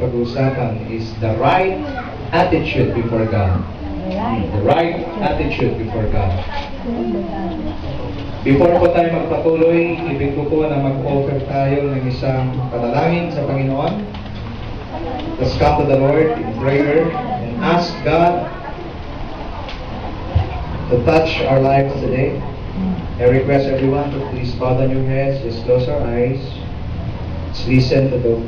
pag-uusapan is the right attitude before God. The right attitude before God. Before po tayo magpatuloy, ibig ko po na mag-offer tayo ng isang panalangin sa Panginoon. Let's come to the Lord in prayer and ask God to touch our lives today. I request everyone to please bow down your heads, just close our eyes. Let's listen to the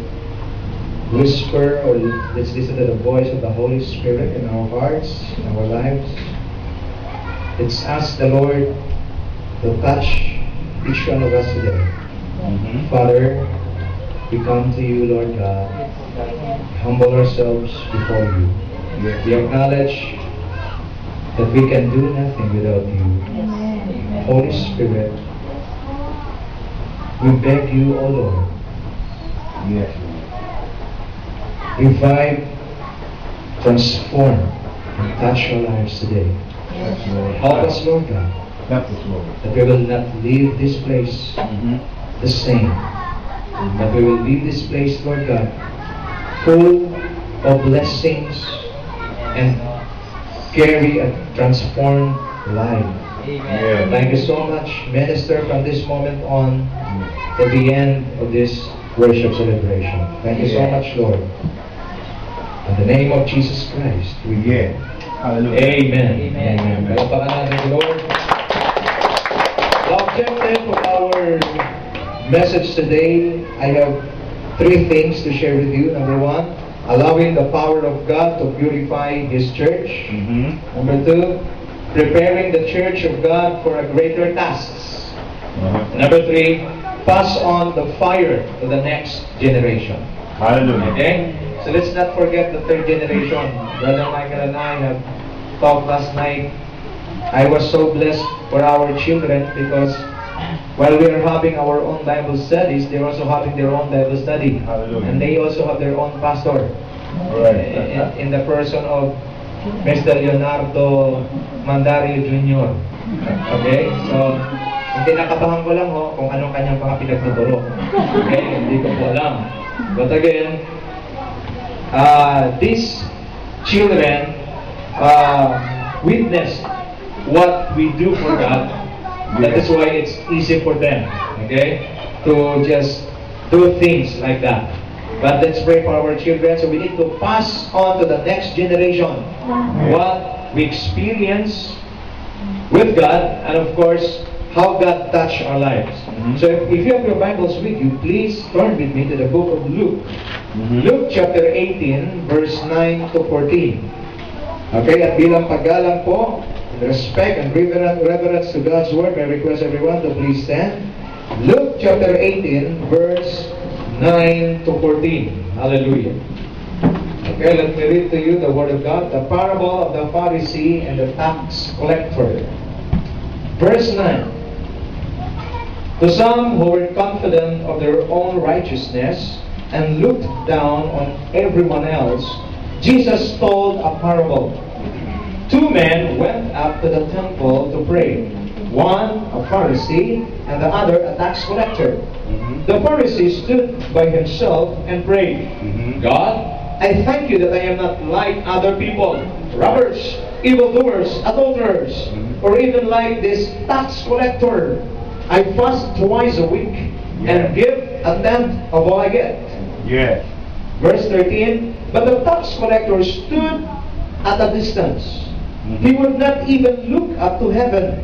whisper, or let's listen to the voice of the Holy Spirit in our hearts, in our lives. Let's ask the Lord to touch each one of us today. Father, we come to you, Lord God. Humble ourselves before you. We acknowledge that we can do nothing without you. Holy Spirit, we beg you, O Lord. Yes. Revive, transform, and touch our lives today. Yes, Lord. Help us, Lord God, Help us, Lord. that we will not leave this place the same. But we will leave this place, Lord God, full of blessings and carry a transformed life. Amen. Thank you so much, Minister, from this moment on to the end of this worship celebration. Thank you so much, Lord. In the name of Jesus Christ, we pray. Hallelujah. Amen. Amen. Palakpakan natin the Lord. The objective of our message today, I have three things to share with you. Number one, allowing the power of God to purify His church. Number two, preparing the church of God for a greater tasks. Number three, pass on the fire to the next generation. Hallelujah. Okay? So let's not forget the third generation. Brother Michael and I have talked last night. I was so blessed for our children because while we are having our own Bible studies, they're also having their own Bible study. Hallelujah. And they also have their own pastor. Right. In the person of Mr. Leonardo Mandario Jr. Okay? So, hindi nakabahan ko lang kung anong kanyang mga pinagtuturo. Okay? Hindi ko po alam. But again, these children witnessed what we do for God. That is why it's easy for them, okay, to just do things like that. But let's pray for our children. So we need to pass on to the next generation what we experience with God, and of course, how God touched our lives. So if you have your Bibles with you, please turn with me to the book of Luke. Luke chapter 18, verse 9 to 14. Okay, at bilang paggalang po, respect and reverence to God's Word, I request everyone to please stand. Luke chapter 18, verse 9 to 14. Hallelujah. Okay, let me read to you the Word of God. The parable of the Pharisee and the tax collector. Verse 9. To some who were confident of their own righteousness and looked down on everyone else, Jesus told a parable. Two men went up to the temple to pray. One a Pharisee and the other a tax collector. The Pharisee stood by himself and prayed, God, I thank you that I am not like other people, robbers, evildoers, adulterers, or even like this tax collector. I fast twice a week and give a tenth of all I get. Yes. Verse 13, but the tax collector stood at a distance. He would not even look up to heaven,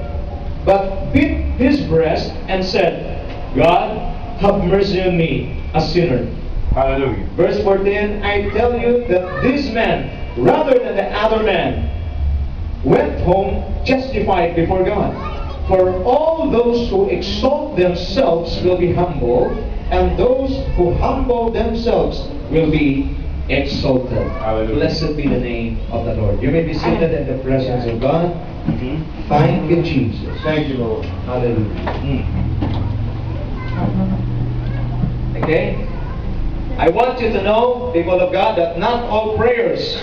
but beat his breast and said, God, have mercy on me, a sinner. Hallelujah. Verse 14, I tell you that this man, rather than the other man, went home justified before God. For all those who exalt themselves will be humbled, and those who humble themselves will be exalted. Hallelujah. Blessed be the name of the Lord. You may be seated in the presence of God. Thank you, Jesus. Thank you, Lord. Hallelujah. Okay? I want you to know, people of God, that not all prayers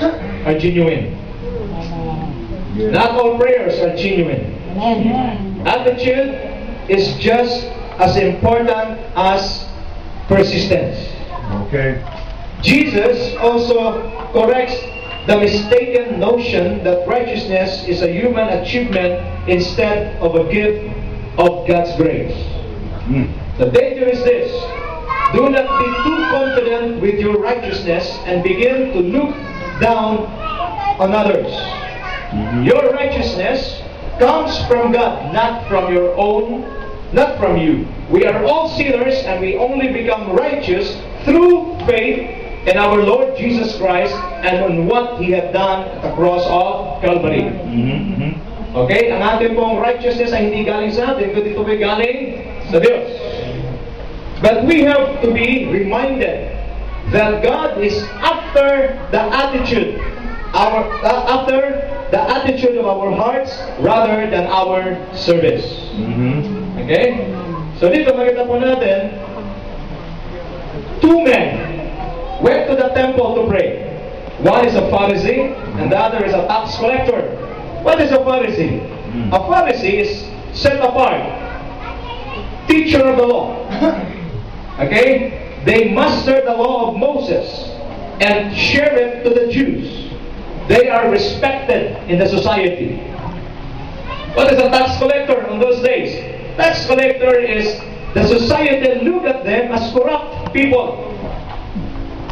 are genuine. Not all prayers are genuine. Attitude is just as important as persistence. Okay. Jesus also corrects the mistaken notion that righteousness is a human achievement instead of a gift of God's grace. The danger is this: do not be too confident with your righteousness and begin to look down on others. Your righteousness comes from God, not from your own, not from you. We are all sinners, and we only become righteous through faith in our Lord Jesus Christ and on what He had done at the cross of Calvary. Okay? Ang ating pong righteousness ay hindi galing sa atin, kundi ito ay galing sa Diyos. But we have to be reminded that God is after the attitude, after the attitude of our hearts rather than our service. Okay? So dito makita po natin, two men went to the temple to pray. One is a Pharisee and the other is a tax collector. What is a Pharisee? A Pharisee is set apart, teacher of the law. Okay? They master the law of Moses and share it to the Jews. They are respected in the society. What is a tax collector in those days? Tax collector is the society look at them as corrupt people,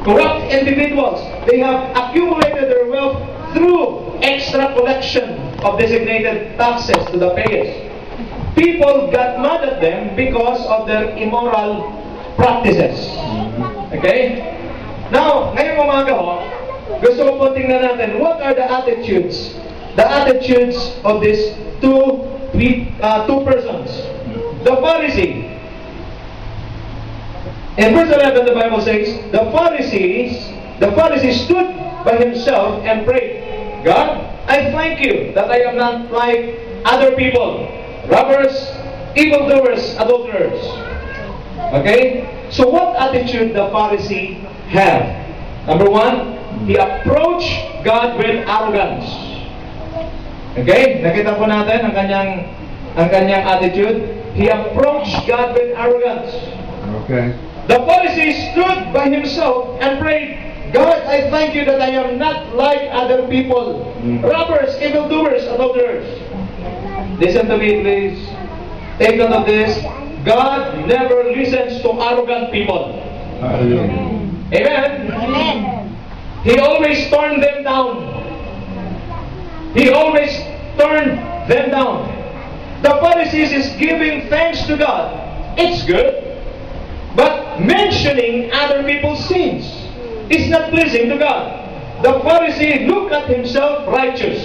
corrupt individuals. They have accumulated their wealth through extra collection of designated taxes to the payers. People got mad at them because of their immoral practices. Okay? Now, ngayong umaga ho, gusto ko po tingnan natin what are the attitudes of these two persons. The Pharisee. In verse 11, the Bible says, the Pharisee stood by himself and prayed, God, I thank you that I am not like other people, robbers, evildoers, adulterers. Okay? So what attitude the Pharisee had? Number one, he approached God with arrogance. Okay? Nakita po natin ang kanyang attitude. He approached God with arrogance. Okay. The Pharisee stood by himself and prayed, God, I thank you that I am not like other people, robbers, evildoers, adulterers. Listen to me, please. Take note of this. God never listens to arrogant people. Hallelujah. Amen? Amen. He always turned them down. He always turned them down. The Pharisees is giving thanks to God. It's good. But mentioning other people's sins is not pleasing to God. The Pharisee looked at himself righteous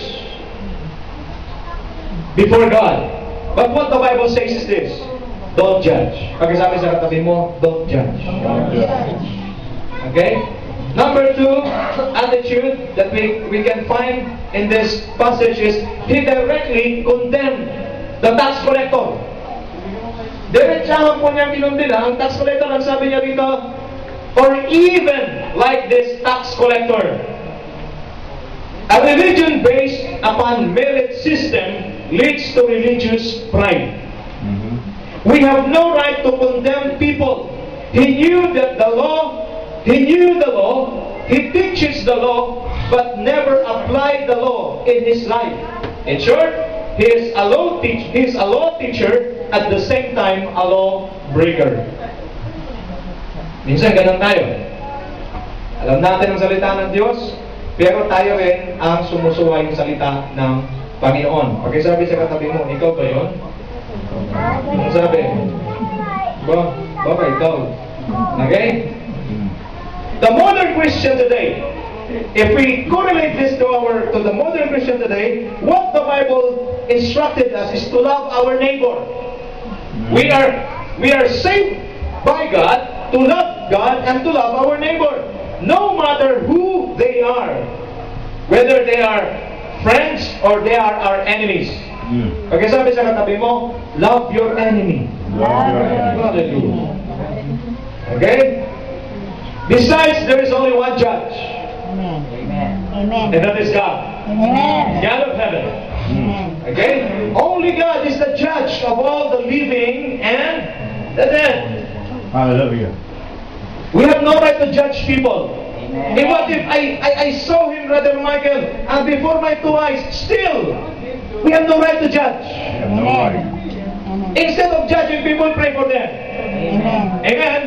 before God. But what the Bible says is this: don't judge. Pagkasabi sa katabi mo, don't judge. Okay? Number two attitude that we can find in this passage is he directly condemned the tax collector. Diretsahan po niyang kinundina ang tax collector. Ang sabi niya rito, or even like this tax collector. A religion based upon merit system leads to religious pride. We have no right to condemn people. He knew that the law, he teaches the law, but never applied the law in his life. In short, he is a law teacher at the same time a law breaker. Minsan ganun tayo. Alam natin ang salita ng Diyos, pero tayo rin ang sumusuway ng salita ng Panginoon. Pagkasabi sa katabi mo, ikaw ba yun? Ano sabi? Baka ikaw. Okay? The modern Christian today, if we correlate this to the modern Christian today, what the Bible instructed us is to love our neighbor. We are saved by God to love God and to love our neighbor, no matter who they are, whether they are friends or they are our enemies. Okay, sabi sa katabi mo, love your enemy. Hallelujah. Okay? Besides, there is only one judge. Amen. Amen. And that is God. Amen. God of heaven. Okay? Only God is the judge of all the living and the dead. Hallelujah. We have no right to judge people. And what if I saw him, Brother Michael, and before my two eyes, still, we have no right to judge. You have no right. Instead of judging people, pray for them. Amen. Amen?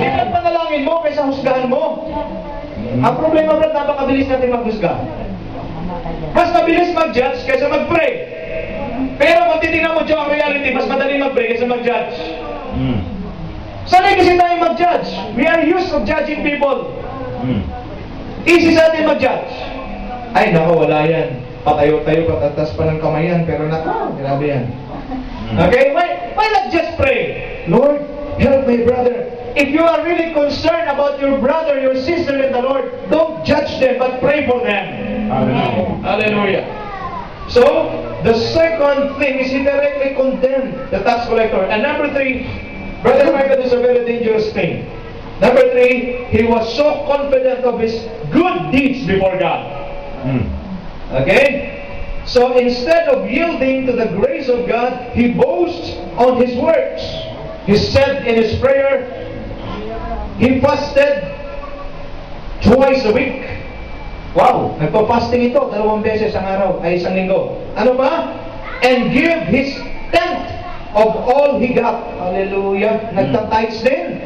Ilan panalangin mo kaysa husgahan mo? Ang problema, brad, napakabilis natin maghusga. Mas mabilis mag-judge kaysa mag-pray. Pero kung titignan mo dyan ang reality, mas madali mag-pray kaysa mag-judge. Sanay kasi tayo mag-judge. We are used of judging people. Easy sa atin mag-judge. Ay, nako, wala yan. Patayo-tayo, patatas pa ng kamay yan. Pero nako, grabe yan. Okay? Why not just pray? Lord, help my brother. If you are really concerned about your brother, your sister in the Lord, don't judge them, but pray for them. Hallelujah. Hallelujah. So, the second thing is he directly condemned the tax collector. And number three, Brother Michael, is a very dangerous thing. Number three, he was so confident of his good deeds before God. Okay? So instead of yielding to the grace of God, he boasts on his works. He said in his prayer, he fasted twice a week. Wow! Nagpa-fasting ito, 2 beses ang araw, ay isang linggo. Ano ba? And give his tenth of all he got. Hallelujah! Nagta-tithes din.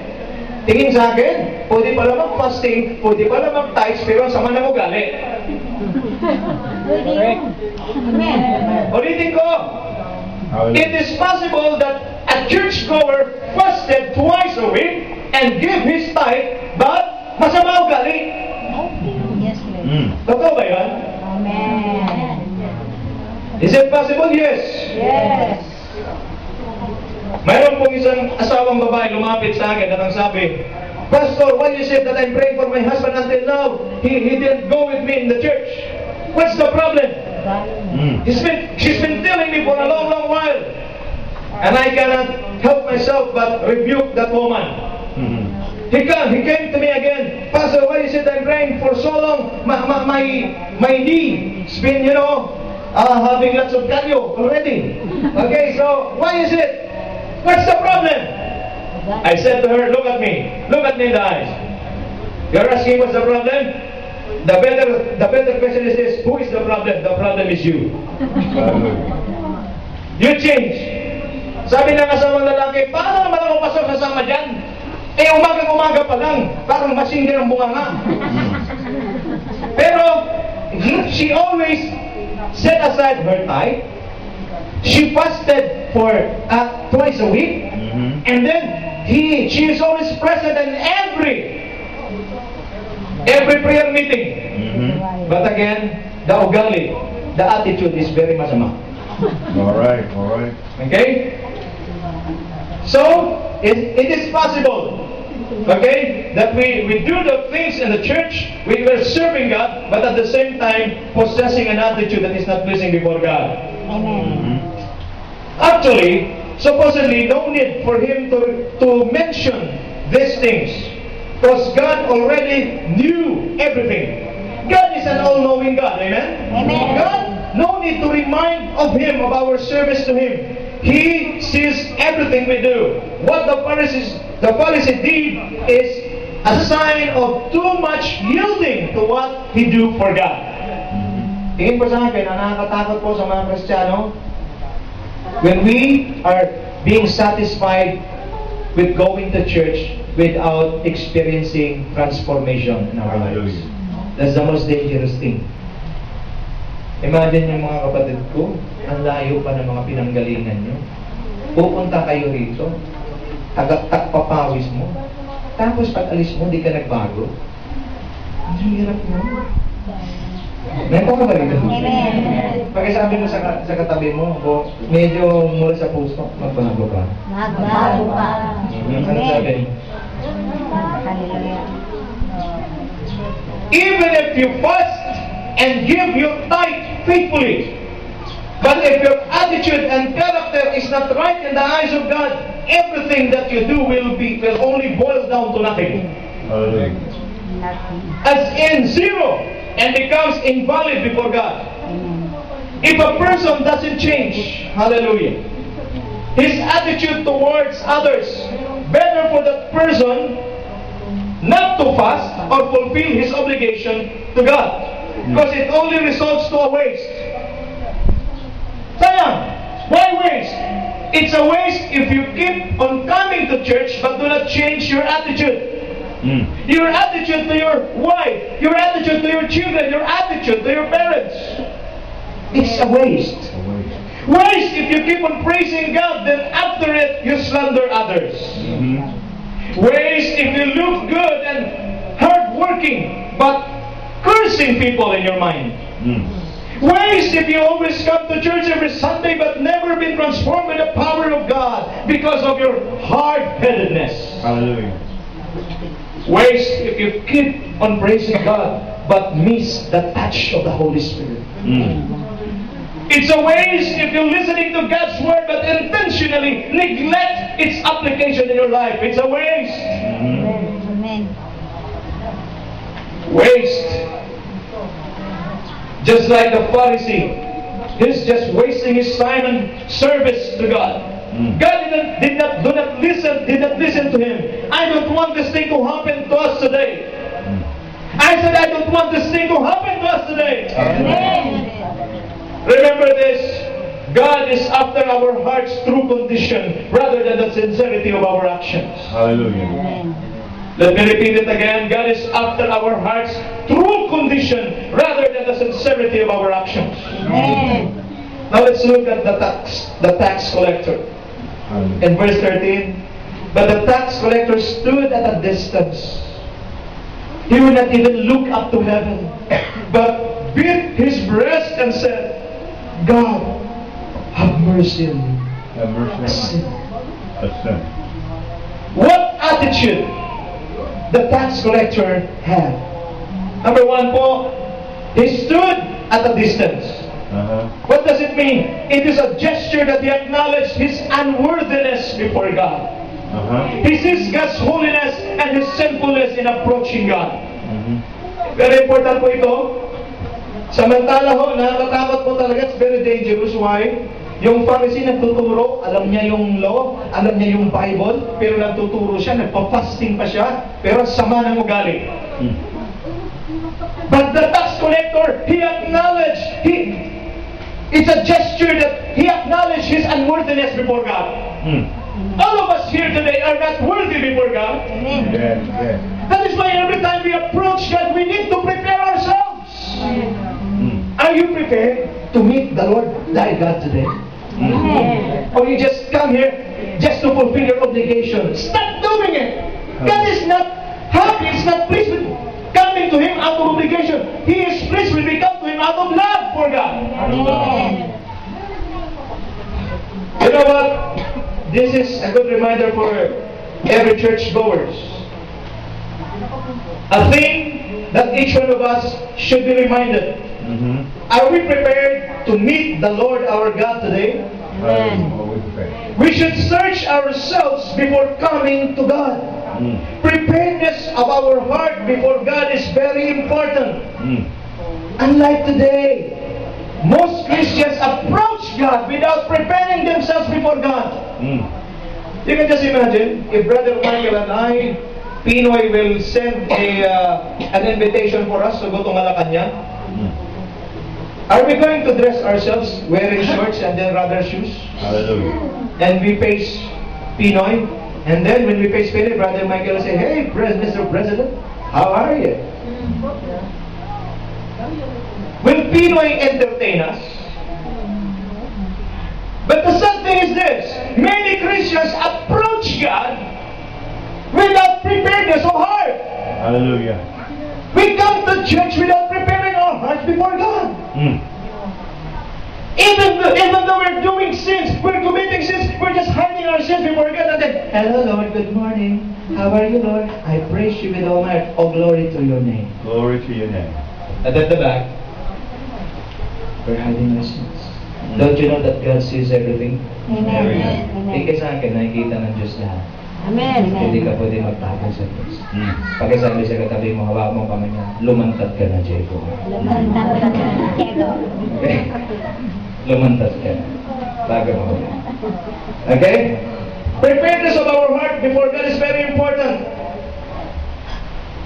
Tingin sa akin, pwede pala mag-fasting, pwede pala mag-tithes, pero ang sama ng ugali. Amen. Ulitin ko, it is possible that a churchgoer fasted twice a week and give his tithe, but masama ugali. Yes, Lord. Totoo ba yun? Amen. Is it possible? Yes. Yes. Mayroon pong isang asawang babae lumapit sa akin at ang sabi, Pastor, why you said that I'm praying for my husband until now? He didn't go with me in the church. What's the problem? She's been telling me for a long, long while. And I cannot help myself but rebuke that woman. He came to me again. Pastor, why you said I'm praying for so long? My knee's been, having lots of kalyo already. Okay, so why is it? What's the problem? I said to her, look at me in the eyes. You're asking what's the problem? The better question is this, who is the problem? The problem is you. You change. Sabi ng asawang lalaki, paano naman ako pasok sasama dyan? Umaga-umaga pa lang, parang masingin ang bunganga. Pero, she always set aside her tithe. She fasted for twice a week, and then she is always present in every prayer meeting. But again, the ugali, the attitude is very masama. All right. Okay? So, it is possible, okay, that we do the things in the church, we were serving God, but at the same time, possessing an attitude that is not pleasing before God. Amen. Actually, supposedly, no need for him to mention these things, because God already knew everything. God is an all-knowing God, amen? Amen. God, no need to remind of Him of our service to Him. He sees everything we do. What the Pharisee did is a sign of too much yielding to what he do for God. Tingin po sa akin, ang nakakatakot po sa mga Kristiyano, when we are being satisfied with going to church without experiencing transformation in our lives. That's the most dangerous thing. Imagine yung mga kapatid ko, ang layo pa ng mga pinanggalingan nyo. Pupunta kayo rito, tagak-tak papawis mo, tapos pag alis mo, di ka nagbago. Ang hirap mo. Nandito ka ba rito? Amen. Pagkasabi mo sa katabi mo, medyo mula sa puso, magbago ka. Magbago ka. Ano sabi? Hallelujah. Even if you fast and give your tithe faithfully, but if your attitude and character is not right in the eyes of God, everything that you do will only boil down to nothing. Nothing. As in zero, and becomes invalid before God. Amen. If a person doesn't change, hallelujah, his attitude towards others, better for that person not to fast or fulfill his obligation to God. Because it only results to a waste. Sayang! Why waste? It's a waste if you keep on coming to church but do not change your attitude. Your attitude to your wife, your attitude to your children, your attitude to your parents. It's a waste. Waste if you keep on praising God, then after it, you slander others. Waste if you look good and hardworking, but cursing people in your mind. Waste if you always come to church every Sunday, but never been transformed by the power of God because of your hard-headedness. Hallelujah. Waste if you keep on praising God, but miss the touch of the Holy Spirit. It's a waste if you're listening to God's Word but intentionally neglect its application in your life. It's a waste. Amen. Waste. Just like the Pharisee, he's just wasting his time and service to God. God did not listen to him. I don't want this thing to happen to us today. I said, I don't want this thing to happen to us today. Amen. Remember this, God is after our heart's true condition rather than the sincerity of our actions. Hallelujah. Amen. Let me repeat it again. God is after our heart's true condition rather than the sincerity of our actions. Amen. Now let's look at the tax collector. In verse 13, but the tax collector stood at a distance. He would not even look up to heaven, but beat his breast and said, God, have mercy on me. Have mercy on me. A sin. What attitude the tax collector had? Number one po, he stood at a distance. What does it mean? It is a gesture that he acknowledged his unworthiness before God. He sees God's holiness and his sinfulness in approaching God. Very important po ito. Samantala ho, nakakatakot po talaga. It's very dangerous. Why? Yung Pharisee nagtuturo, alam niya yung law, alam niya yung Bible, pero nagtuturo siya, nagpa-fasting pa siya, pero sama ng ugali. But the tax collector, he acknowledged, it's a gesture that he acknowledged his unworthiness before God. All of us here today are not worthy before God. That is why every time we approach God, we need to prepare ourselves. Are you prepared to meet the Lord thy God today? Or you just come here just to fulfill your obligation? Stop doing it. God is not happy, He's not pleased with coming to Him out of obligation. He is pleased when we come to Him out of love for God. You know what? This is a good reminder for every church goers. A thing that each one of us should be reminded. Are we prepared to meet the Lord our God today? We should search ourselves before coming to God. Preparedness of our heart before God is very important. Unlike today, most Christians approach God without preparing themselves before God. You can just imagine if Brother Michael and I, Pinoy, will send an invitation for us to go to Malacanang. Are we going to dress ourselves wearing shorts and then rubber shoes? Hallelujah. And we face Pinoy, and then when we face Pinoy, Brother Michael will say, "Hey, Mr. President, how are you?" Will Pinoy entertain us? But the sad thing is this: many Christians approach God without preparedness of heart. Hallelujah. We come to church without preparing our hearts before God. Even though we're doing sins, we're committing sins, we're just hiding our sins before God and then, "Hello Lord, good morning. How are you, Lord? I praise you with all my heart. Oh, glory to your name." Glory to your name. And at the back, we're hiding our sins. Don't you know that God sees everything? Amen. Ika sa akin, nakikita ng Diyos lahat. Amen. Hindi ka pwede magtago sa Diyos. Pakisabi sa katabi mo, hawak mo kamay niya, lumantad ka na, Jacob. Okay? Lumantad ka na. Bago mo. Okay? Preparedness of our heart before God is very important.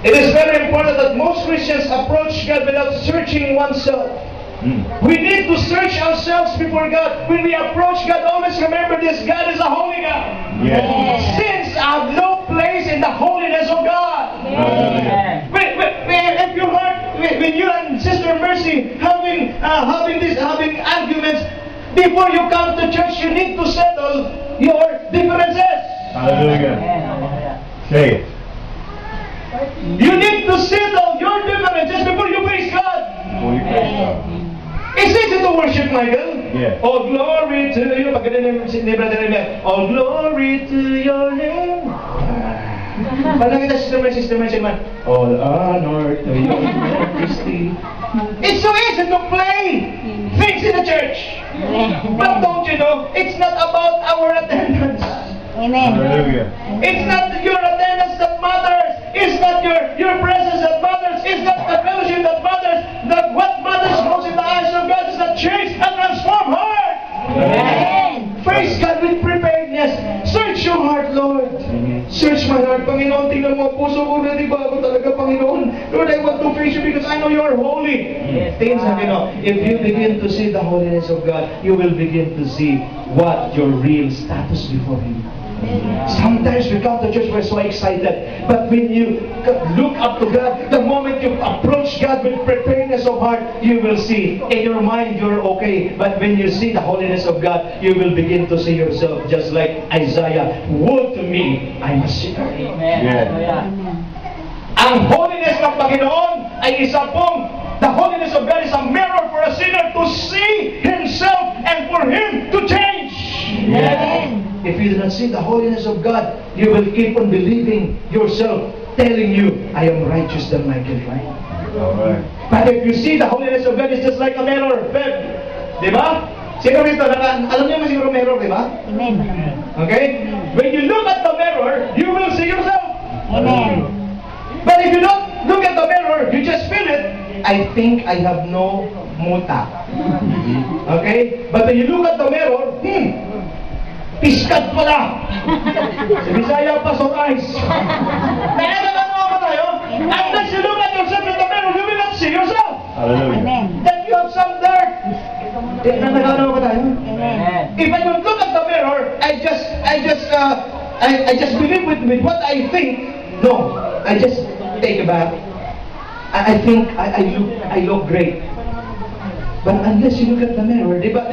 It is very important that most Christians approach God without searching oneself. We need to search ourselves before God. When we approach God, always remember this: God is a holy God. Yes. Sins have no place in the holiness of God. Hallelujah. If your heart, when you and Sister Mercy having arguments, before you come to church, you need to settle your differences. Hallelujah. Say it. You need to settle your differences before you praise God. Before you praise God. It's easy to worship, Michael. Yeah. All glory to you. Pag ganun ni Brother Remel, all glory to your name. Pag nakita Sister Mercy man, all honor to your majesty. It's so easy to play things in the church. But don't you know, it's not about our attendance. Amen. Hallelujah. It's not your attendance that matters. It's not your presence that matters. It's not the fellowship that matters. That what matters most in the eyes of God is the change and transform heart. Amen. Praise God with preparedness. Search your heart, Lord. Search my heart, Panginoon. Tingnan mo, puso ko na, di ba? Ako talaga, Panginoon. Lord, I want to praise you because I know you are holy. Tingnan sa akin, if you begin to see the holiness of God, you will begin to see what your real status before Him. Sometimes we come to church, we're so excited. But when you look up to God, the moment you approach God with preparedness of heart, you will see. In your mind, you're okay. But when you see the holiness of God, you will begin to see yourself just like Isaiah. Woe to me, I'm a sinner. Yeah. Ang holiness ng Panginoon ay isa pong, the holiness of God is a mirror for a sinner to see himself and for him to change. Amen. If you do not see the holiness of God, you will keep on believing yourself, telling you, I am righteous than Michael Klein. Alright. But if you see the holiness of God, it's just like a mirror. Di ba? Sino rito, alam niyo man siguro mirror, di ba? Amen. Okay? When you look at the mirror, you will see yourself. Amen. But if you don't look at the mirror, you just feel it. I think I have no muta. Okay? But when you look at the mirror, piskat pala. Si Bisaya pa sa eyes. Nakakatawa ba tayo? Unless you look at yourself in the mirror, you will not see yourself. Hallelujah. Amen. Then you have some dirt. Nakakatawa ba tayo? Amen. If I don't look at the mirror, I just believe with what I think. No, I just take a bath. I think I look great. But unless you look at the mirror, di ba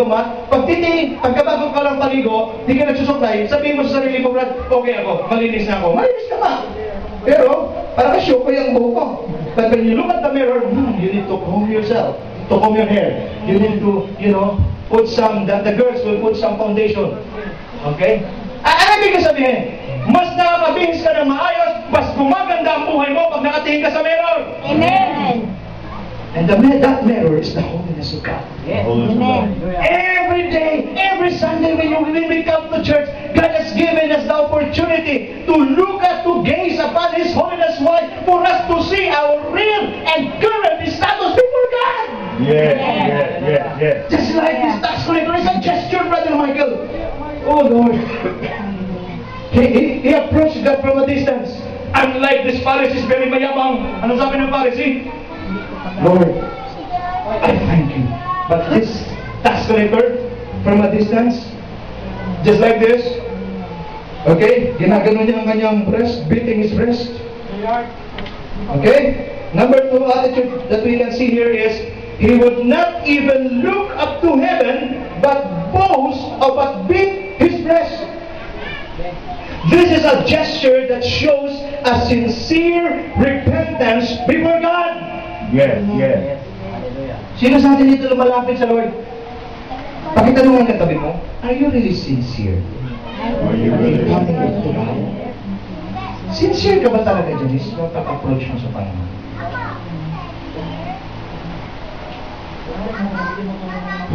ma? Pagkabago ka lang paligo, di ka nagsusuklay, sabihin mo sa sarili mo, Brad, okay ako, malinis na ako. Malinis ka pa. Pero, parang ka-show ko yung buhok ko. But when you look at the mirror, you need to comb yourself, to comb your hair. You need to, put some, the girls will put some foundation. Okay? Ano ibig sabihin? Mas nakakabihis ka ng maayos, mas gumaganda ang buhay mo pag nakatingin ka sa mirror. Amen. And that mirror is the holiness of God. Amen. Every day, every Sunday when we come to church, God has given us the opportunity to look at, to gaze upon His holiness. Why? For us to see our real and current status before God. Yes. Just like this tax collector is a gesture, Brother Michael. Oh Lord. He approached God from a distance. Unlike this Pharisee, very mayabang. Ano sabi ng Pharisee? Lord, I thank you. But this tax collector, from a distance, just like this, okay, ginagano niya ang kanyang breast, beating his breast. Okay? Number 2 attitude that we can see here is, he would not even look up to heaven, but boast about beat his breast. This is a gesture that shows a sincere repentance before God. Yes. Sino sa atin dito lumalapit sa Lord? Pakitanungan ka tabi mo, are you really sincere? Are you really Coming to God? Sincere ka ba talaga, Janice, na pag-approach mo sa Panginoon?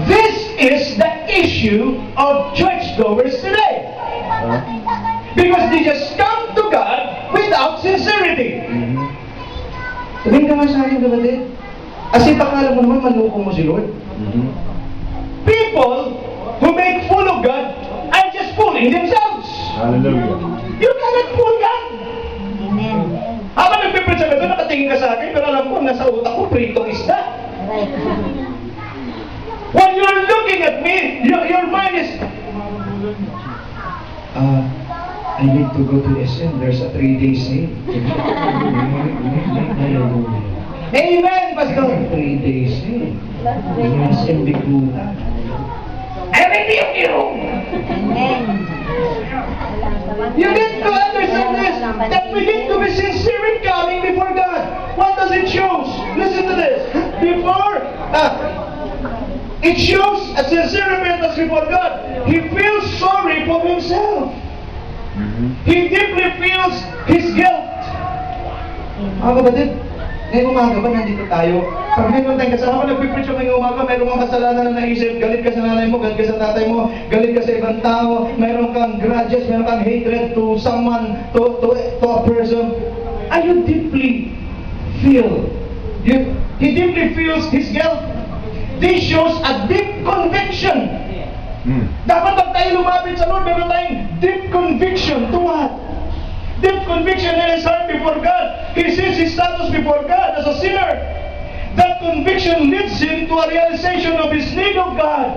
This is the issue of churchgoers today. Because they just come to God without sincerity. Sabihin ka nga sa akin, kapatid. Kasi pakala mo naman, manloko mo si Lord. People who make fool of God are just fooling themselves. Hallelujah. You cannot fool God. Amen. How nakatingin ka sa akin, pero alam ko, nasa utak ko, pritong isda. Right. When you're looking at me, your mind is, I need to go to SM. There's a 3-day sale. Amen, Pastor. 3-day sale. SM Biguta. I really you. Amen. You need to understand this, that we need to be sincere in coming before God. What does it show? Listen to this. It shows a sincere repentance before God. He feels sorry for himself. He deeply feels his guilt. Mga kapatid, ngayong umaga ba nandito tayo? Pag mayroon tayong kasama, nagpipreach ako ngayong umaga, mayroon kang kasalanan na naisip, galit ka sa nanay mo, galit ka sa tatay mo, galit ka sa ibang tao, mayroon kang grudges, mayroon kang hatred to someone, to a person. And you deeply feel, he deeply feels his guilt. This shows a deep conviction. Dapat pag tayo lumapit sa Lord, meron tayong deep conviction to what? Deep conviction in his heart before God. He sees his status before God as a sinner. That conviction leads him to a realization of his need of God.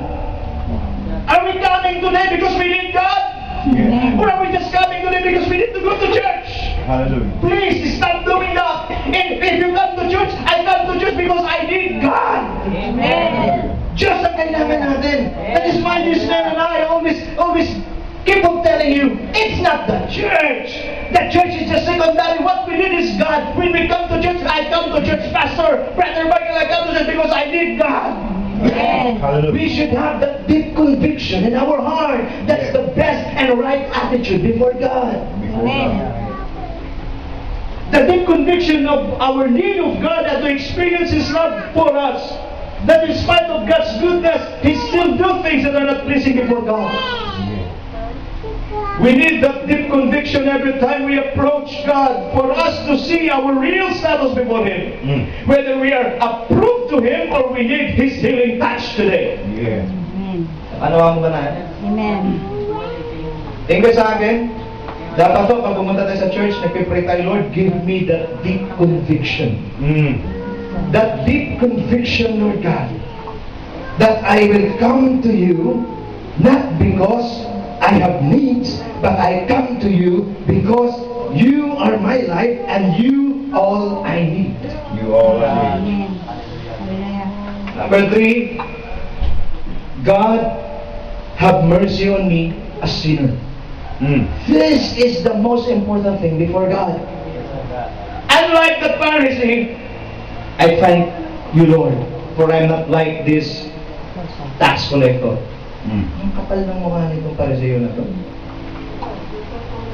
Are we coming today because we need God? Yeah. Or are we just coming today because we need to go to church? Hallelujah. Please stop doing that. If you come to church, I come to church because I need God. Amen. Diyos ang kailangan natin. That is why this man and I always keep on telling you, it's not the church. The church is just secondary. What we need is God. When we come to church, I come to church, Pastor, Brother Michael, I come to church because I need God. Amen. Hallelujah. We should have that deep conviction in our heart. That's the best and right attitude before God. Amen. The deep conviction of our need of God and to experience His love for us. That in spite of God's goodness, He still do things that are not pleasing before God. We need that deep conviction every time we approach God for us to see our real status before Him. Whether we are approved to Him or we need His healing touch today. Yeah. Amen. Ano ba na? Amen. Tingin ka sa akin, dapat to, pag pumunta tayo sa church, nagpipray tayo, Lord, give me that deep conviction. That deep conviction, Lord God, that I will come to you, not because I have needs, but I come to you because you are my life and you all I need. You all are Amen. need. Hallelujah. Number 3, God have mercy on me, a sinner. This is the most important thing before God. Unlike the Pharisee, I thank you, Lord, for I'm not like this tax collector. Ang kapal ng mukha nitong Pariseo na to.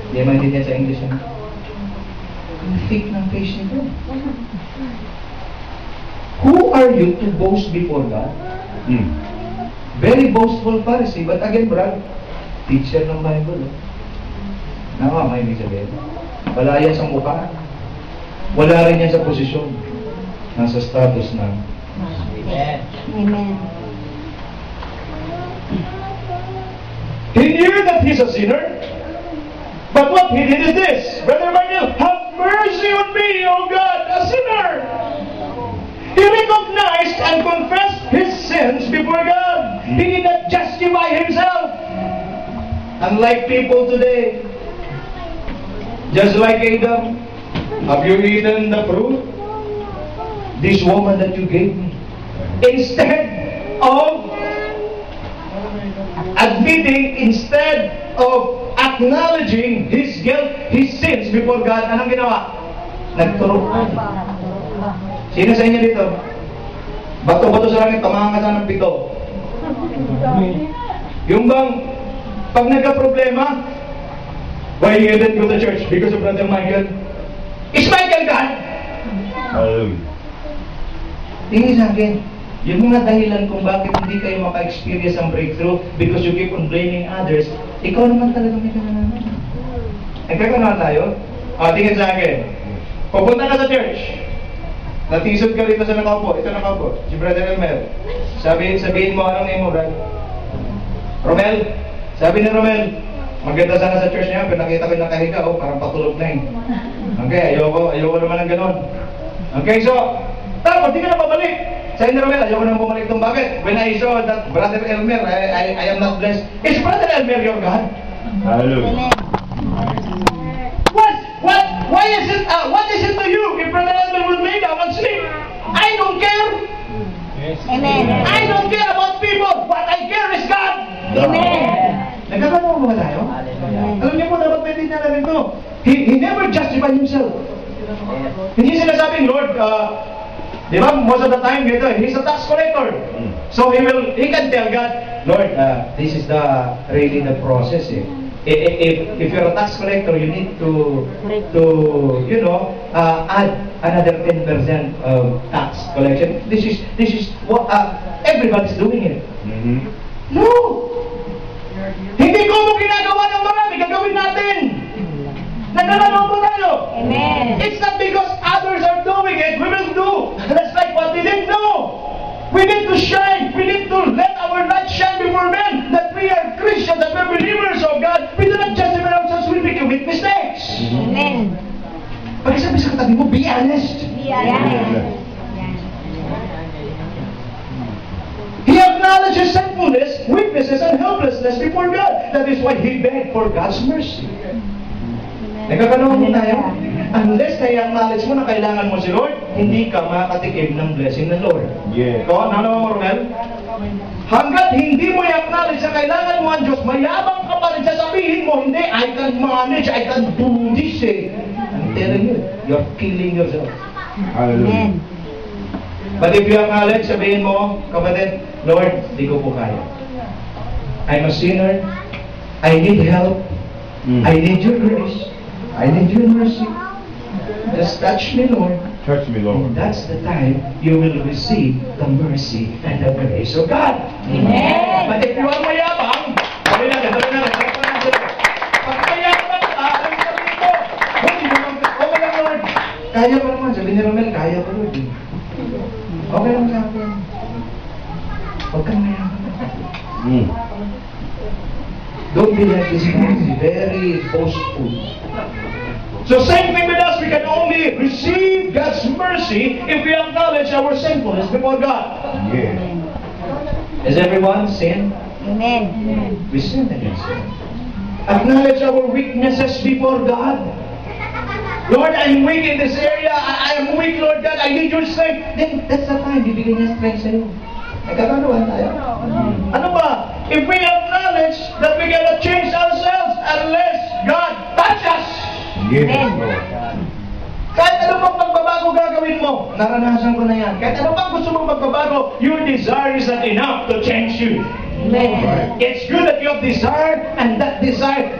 Hindi maintindihan sa English yan. Ang fake ng face nito. Who are you to boast before God? Very boastful Pharisee, but again, brad, teacher ng Bible. Nawa, may ibig sabihin. Wala yan sa mukha. Wala rin yan sa posisyon. Nasa status na. Amen. He knew that he's a sinner. But what he did is this. Brother Michael, have mercy on me, O God, a sinner. He recognized and confessed his sins before God. He did not justify himself. Unlike people today, just like Adam, have you eaten the fruit? This woman that you gave me. Instead of admitting, instead of acknowledging his guilt, his sins before God, anong ginawa? Nagturo. Sino sa inyo dito? Bato-bato sa langit, tamahan ka sa ng pito. Yung bang, pag nagka-problema, why you didn't go to church? Because of Brother Michael? Is Michael God? Hallelujah. Tingin sa akin, yung mga dahilan kung bakit hindi kayo maka-experience ang breakthrough because you keep on blaming others, ikaw naman talaga may kasalanan. Nagkakaroon tayo? Tingin sa akin, pupunta ka sa church, natisod ka rito sa nakaupo, ito nakaupo, si Brother Elmer. Sabihin mo, anong name mo, Brad? Romel? Sabi ni Romel, maganda sana sa church niya, pero nakita ko yung nakahiga, parang patulog na eh. Okay, ayoko naman ng ganon. Okay, so, tapos di ka na babalik. Sa Romel, ayaw ko nang bumalik itong bakit. When I saw that Brother Elmer, I am not blessed. Is Brother Elmer your God? Hallelujah. Why is it, what is it to you if Brother Elmer will lay down and sleep? I don't care. Amen. I don't care about people. What I care is God. Amen. Nagkakaroon mo ba tayo? Alam niyo po, dapat pwede na namin ito. He never justified himself. Hindi sinasabing, Lord, di ba, most of the time, he's a tax collector. So he can tell God, Lord, this is really the process. If you're a tax collector, you need to add another 10% tax collection. This is what everybody's doing it. No! Hindi ko mo ginagawa ng marami, gagawin natin. Naglalaro po tayo. Amen. It's not because others are doing it, we will do. That's like what they didn't do. We need to shine. We need to let our light shine before men that we are Christians, that we're believers of God. We do not justify ourselves when we commit mistakes. Amen. Pag sabi sa katabi mo, be honest. Amen. He acknowledges sinfulness, weaknesses, and helplessness before God. That is why he begged for God's mercy. Nagkakaroon mo tayo? Unless na-acknowledge mo na kailangan mo si Lord, hindi ka makatikim ng blessing ng Lord. Yeah. Ko, nalaman mo, Romel? Hanggat hindi mo i-acknowledge na kailangan mo ang Diyos, mayabang ka pa rin sasabihin mo, hindi, I can manage, I can do this I'm telling you, you're killing yourself. Hallelujah. But if you acknowledge, sabihin mo, kapatid, Lord, di ko po kaya. I'm a sinner. I need help. I need your grace. I need your mercy. Just touch me, Lord. Touch me, Lord. And that's the time you will receive the mercy and the grace of God. Amen. But if you are mayabang, sabi natin, pag mayabang ka, ang sabihin mo, hindi naman, okay lang, Lord. Kaya pa naman, sabi ni Romel, kaya pa, Lord. Okay lang sa akin. Huwag kang mayabang. Don't be like this man, very boastful. So same thing with us, we can only receive God's mercy if we acknowledge our sinfulness before God. Yeah. Has everyone sinned? Amen. We sin against Him. Acknowledge our weaknesses before God. Lord, I'm weak in this area. I am weak, Lord God. I need your strength. Then that's the time bibigyan niya strength sa'yo. Nagkakaroon tayo. Ano ba? If we acknowledge that we cannot change ourselves unless God touch us. Yes, Lord. Kahit ano pang pagbabago gagawin mo, naranasan ko na yan. Kahit ano pang gusto mong magbabago, your desire is not enough to change you. Amen. It's good that you have desire, and that desire,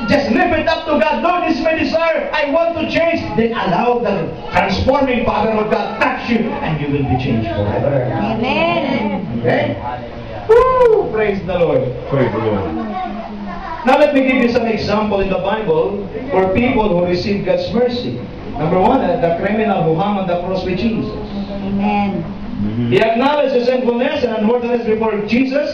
just lift it up to God. Lord, this is my desire. I want to change. Then allow the transforming power of God touch you, and you will be changed forever. Amen. Okay? Woo! Praise the Lord. Praise the Lord. Now let me give you some example in the Bible for people who received God's mercy. Number one, the criminal who hung on the cross with Jesus. Amen. He acknowledged his sinfulness and unworthiness before Jesus.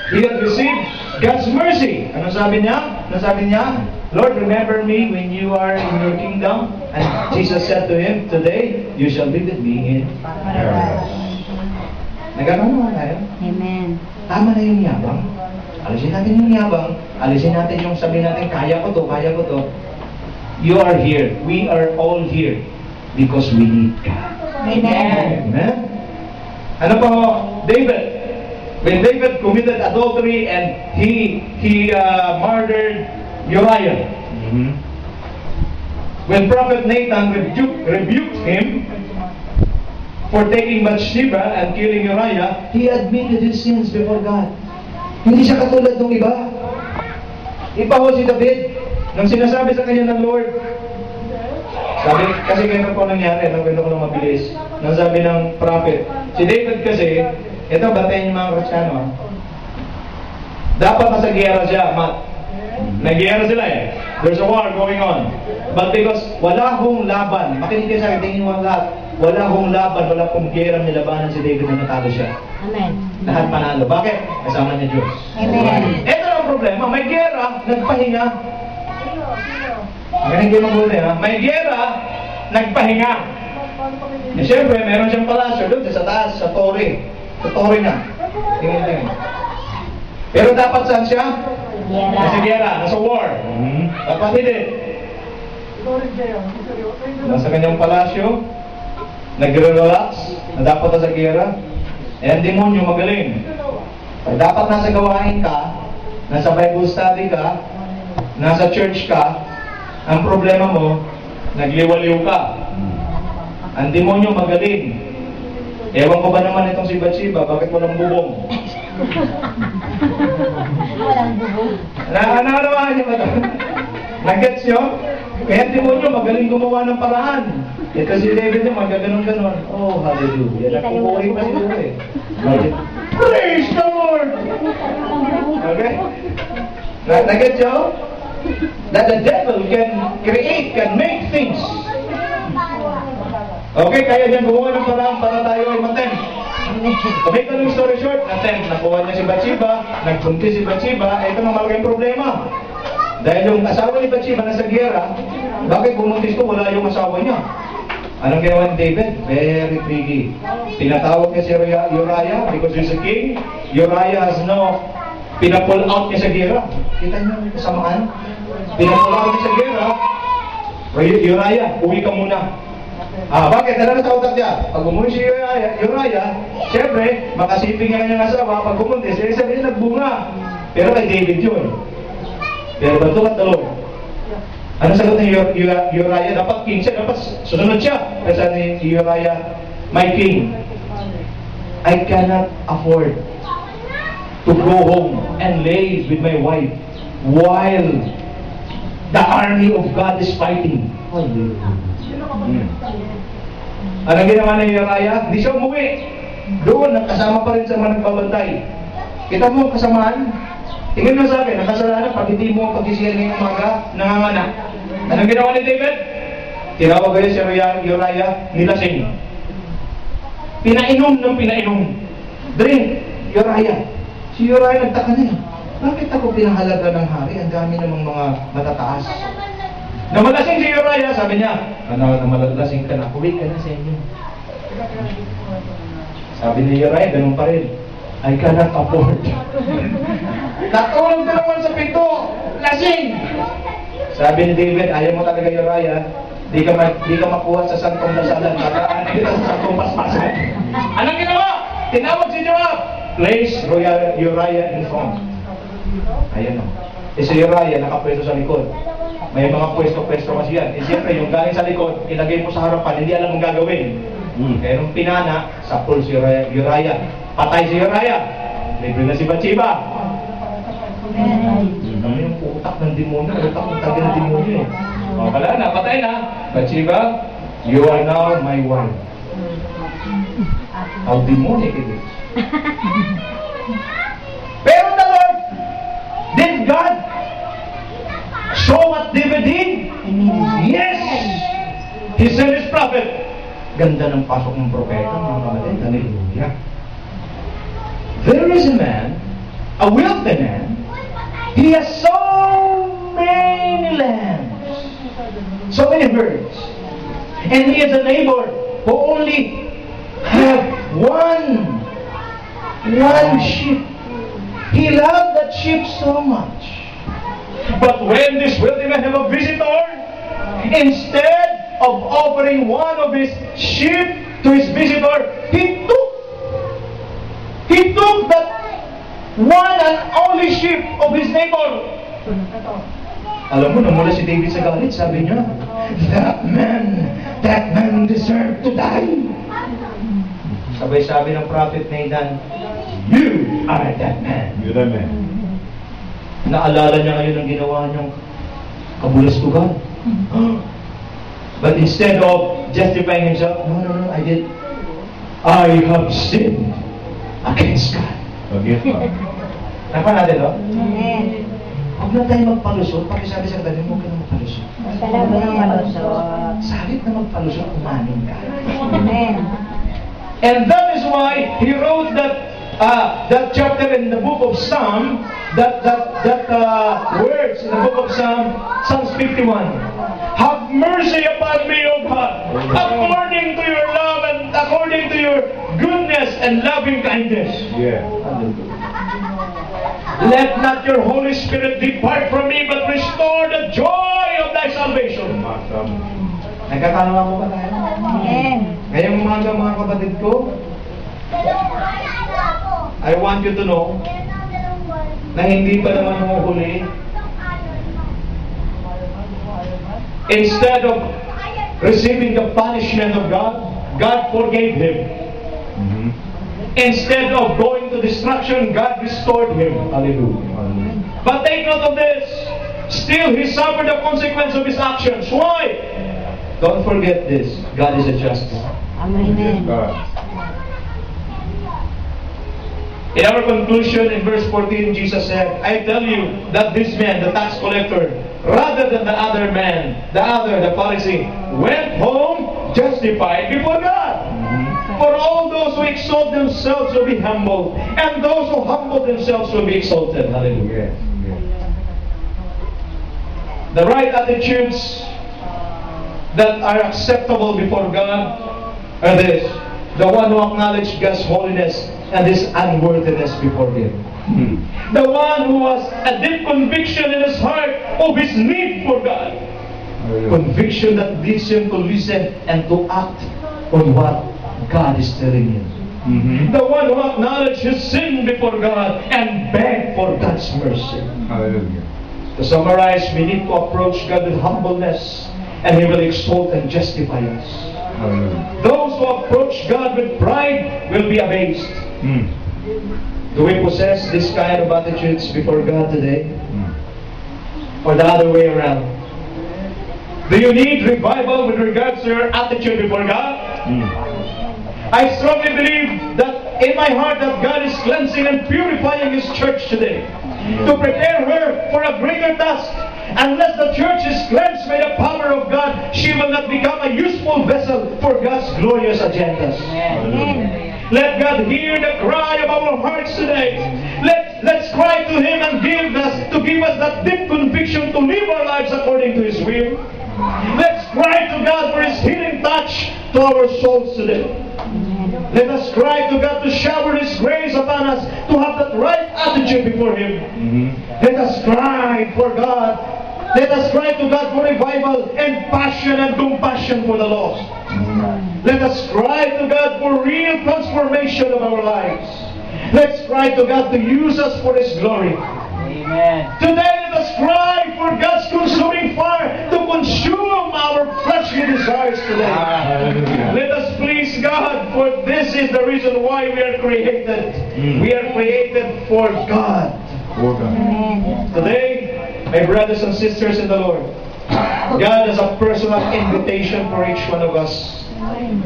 He had received God's mercy. Ano sabi niya? Ano sabi niya? Lord, remember me when you are in your kingdom. And Jesus said to him, today you shall be with me in paradise. Nagkakaroon tayo? Amen. Tama na yung yabang. Alisin natin yung yabang. Alisin natin yung sabi natin, kaya ko to, kaya ko to. You are here. We are all here because we need God. Amen. Amen? Ano pa ho? David. When David committed adultery and he murdered Uriah. When Prophet Nathan rebuked him for taking Bathsheba and killing Uriah, he admitted his sins before God. Hindi siya katulad ng iba. Iba ho si David, nang sinasabi sa kanya ng Lord, sabi, kasi ganito po nangyari, ganito ko lang mabilis. Nang sabi ng prophet, si David kasi, ito batayin yung mga Kristiyano, dapat nasa giyera siya, nag-giyera sila eh. There's a war going on. But because wala hong laban, makinig kayo sa akin, tingin mo ang lahat, wala hong laban, wala hong giyera nilabanan si David na natalo siya. Amen. Lahat panalo. Bakit? Kasama niya Diyos. Amen. Ito ang problema, may giyera, nagpahinga. Makinig kayo mabuti ha. May giyera, nagpahinga. Eh, siyempre, meron siyang palasyo doon sa taas, sa Torre. Sa Torre niya. Tingin-tingin. Pero dapat saan siya? Nasa giyera, nasa war. Dapat hindi. Nasa kanyang palasyo, nagre-relax, na dapat nasa giyera. Eh, ang demonyo magaling. Pag dapat nasa gawain ka, nasa Bible study ka, nasa church ka, ang problema mo, nagliwaliw ka. Ang demonyo magaling. Ewan ko ba naman itong si Bathsheba, bakit walang bubong? Walang bubong. Nakakanawahan niyo ba ito? Nag-gets nyo? Kaya ang demonyo magaling gumawa ng paraan. Ito si David yung magaganon-ganon. Oh, hallelujah. Nagpupuri pa si Lord eh. Praise the Lord! Okay? Nag-gets nyo? That the devil can create, can make things. Okay, kaya niyan gumawa ng paraan para tayo ay maten. To make a long story short, nakuha niya si Bathsheba, nagbuntis si Bathsheba, ito ang malaking problema. Dahil yung asawa ni Bathsheba nasa giyera, bakit bumuntis ko, wala yung asawa niya? Anong ginawa ni David? Very tricky. Tinatawag niya si Uriah because he's a king. Uriah has no, pinapull out niya sa giyera. Kita niyo yung kasamaan? Pinapull out niya sa giyera. Uriah, uwi ka muna. Bakit? Ano sa utak niya? Pag umuwi si Uriah, siyempre, makasiping nga niyang asawa, pag bumuntis, sabi niya nagbunga. Pero kay David yun. Pero ba't at the Lord? Ano sagot ni Uriah? Dapat king siya, dapat susunod siya. Kasi ni Uriah, my king, I cannot afford to go home and lay with my wife while the army of God is fighting. Anong ginawa ni Uriah? Hindi siya umuwi. Doon, nakasama pa rin sa mga nagbabantay. Kita mo ang kasamaan? Tingnan mo sa akin, nakasalanan pag hindi mo pag-isiyan ngayong umaga, nanganganak. Anong ginawa ni David? Tinawag kayo si Uriah, nilasing. Pinainom ng pinainom. Drink, Uriah. Si Uriah nagtaka niya. Bakit ako pinahalaga ng hari? Ang dami namang mga matataas. Namalasing si Uriah, sabi niya, namalasing ka na, uwi ka na sa inyo. Sabi ni Uriah, ganun pa rin. I cannot afford. Natulog na naman sa pinto, lasing! Sabi ni David, ayaw mo talaga Uriah, di ka makuha sa santong dasalan, tataan kita sa santong paspasan. Anong ginawa? Tinawag si Joab. Place Uriah in front. Ayan o. Si Uriah nakapwesto sa likod. May mga pwesto-pwesto kasi yan. Siyempre, yung galing sa likod, ilagay mo sa harapan, hindi alam ang gagawin. Kaya nung pinana, sapul si Uriah. Patay si Uriah. Libre na si Bathsheba. Ano yung utak ng demonyo? Utak ng tagal ng demonyo eh. Wala na, patay na. Bathsheba, you are now my wife. How demonic it is. Pero the Lord, did God show what David did? Yes! He sent his prophet. Ganda ng pasok ng propeta, mga kapatid. Hallelujah. There is a man, a wealthy man, he has so many lambs, so many herds, and he has a neighbor who only have one sheep. He loved that sheep so much. But when this wealthy man have a visitor, instead of offering one of his sheep to his visitor, he took that one and only sheep of his neighbor. Alam mo, namula si David sa galit, sabi niya, that man deserved to die. Sabay-sabi ng prophet Nathan, you are that man. You're that man. Naalala niya ngayon ang ginawa niyang kabulastugan. But instead of justifying himself, no, I have sinned against God. Forgive God. Napa natin, no? Amen. Huwag na tayo magpalusot. Pakisabi sa katabi, huwag ka na magpalusot. Talaga ng malusot. Salit na magpalusot, umanin ka. Amen. And that is why he wrote that chapter in the book of Psalm, that words in the book of Psalms 51. Have mercy upon me, O God. Have according to your love and according to your goodness and loving kindness. Yes. Let not your Holy Spirit depart from me, but restore the joy of thy salvation. Awesome. Nagkakalawa mo ba tayo? Amen. Ngayong umaga mga kapatid ko, I want you to know na hindi pa naman huli. Instead of receiving the punishment of God, God forgave him. Mm-hmm. Instead of going to destruction, God restored him. Hallelujah. Hallelujah. But take note of this. Still, he suffered the consequence of his actions. Why? Don't forget this. God is a just God. Yes, Amen. God. In our conclusion, in verse 14, Jesus said, I tell you that this man, the tax collector, rather than the other man, the Pharisee, went home justified before God. For all those who exalt themselves will be humbled, and those who humble themselves will be exalted. Hallelujah. Yes. Yes. The right attitudes that are acceptable before God are this: the one who acknowledges God's holiness and His unworthiness before Him. Mm. The one who has a deep conviction in his heart of his need for God. Hallelujah. Conviction that leads him to listen and to act on what God is telling him. Mm-hmm. The one who acknowledges his sin before God and beg for God's mercy. Hallelujah. To summarize, we need to approach God with humbleness, and He will exalt and justify us. Hallelujah. Those who approach God with pride will be abased. Mm. Do we possess this kind of attitudes before God today? Mm. Or the other way around? Do you need revival with regards to your attitude before God? Mm. I strongly believe that in my heart that God is cleansing and purifying His church today to prepare her for a greater task. Unless the church is cleansed by the power of God, she will not become a useful vessel for God's glorious agendas. Amen. Let God hear the cry of our hearts today. Let's cry to Him and give us that deep conviction to live our lives according to His will. Let's cry to God for His healing touch to our souls today. Amen. Let us cry to God to shower His grace upon us, to have that right attitude before Him. Mm-hmm. Let us cry for God. Let us cry to God for revival and passion and compassion for the lost. Mm-hmm. Let us cry to God for real transformation of our lives. Let's cry to God to use us for His glory. Amen. Today, let us cry for God's consuming fire to consume our fleshly desires today. Hallelujah. Let us please God, for this is the reason why we are created. Mm. We are created for God. Oh, God. Amen. Today, my brothers and sisters in the Lord, God has a personal invitation for each one of us. Mm.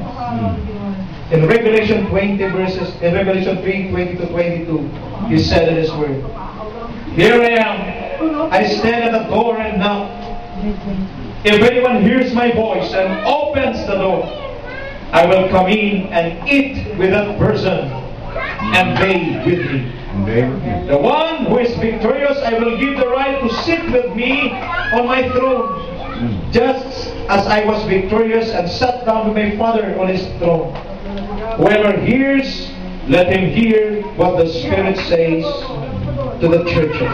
In Revelation 3, 20 to 22, He said in His word, Here I am, I stand at the door and knock. If anyone hears my voice and opens the door, I will come in and eat with that person, and they with me. And they were here. The one who is victorious, I will give the right to sit with me on my throne, Mm. just as I was victorious and sat down with my Father on His throne. Whoever hears, let him hear what the Spirit says to the churches.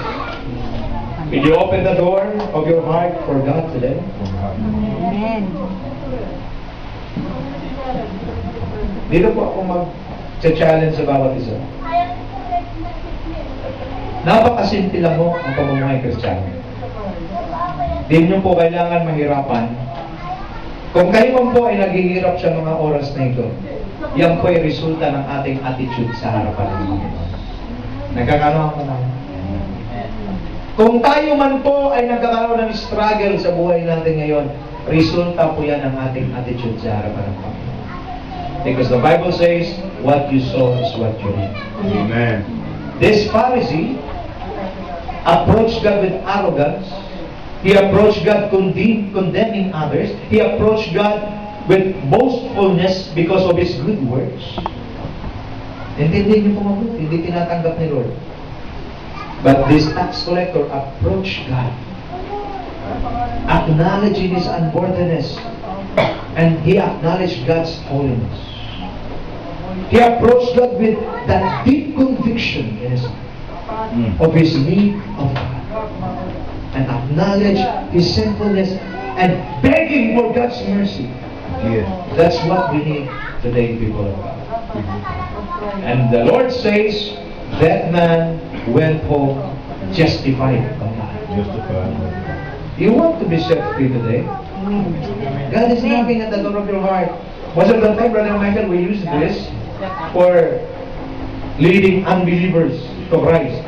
Will you open the door of your heart for God today? Oh, God. Amen. Dito po ako mag-challenge sa bawat isa. Napakasimple lang mo ang pamumuhay Kristiyano. Hindi nyo po kailangan mahirapan. Kung kayo man po ay naghihirap sa mga oras na ito, yan po ay resulta ng ating attitude sa harapan ng Panginoon. Nagkakaroon ko na. Kung tayo man po ay nagkakaroon ng struggle sa buhay natin ngayon, resulta po yan ng ating attitude sa harapan ng Panginoon. Because the Bible says, what you sow is what you reap. Amen. This Pharisee approached God with arrogance. He approached God condemning others. He approached God with boastfulness because of his good works. Hindi niyo po mabuti, hindi tinatanggap ni Lord. But this tax collector approached God, acknowledging his unworthiness, And he acknowledged God's holiness. He approached God with that deep conviction in his heart of his need of God. And acknowledged his sinfulness and begging for God's mercy. Yes. That's what we need today, people of God. And the Lord says, that man went home justified by God. Justified. You want to be set free today? God is knocking at the door of your heart. Most of the time, Brother Michael, we use this for leading unbelievers to Christ.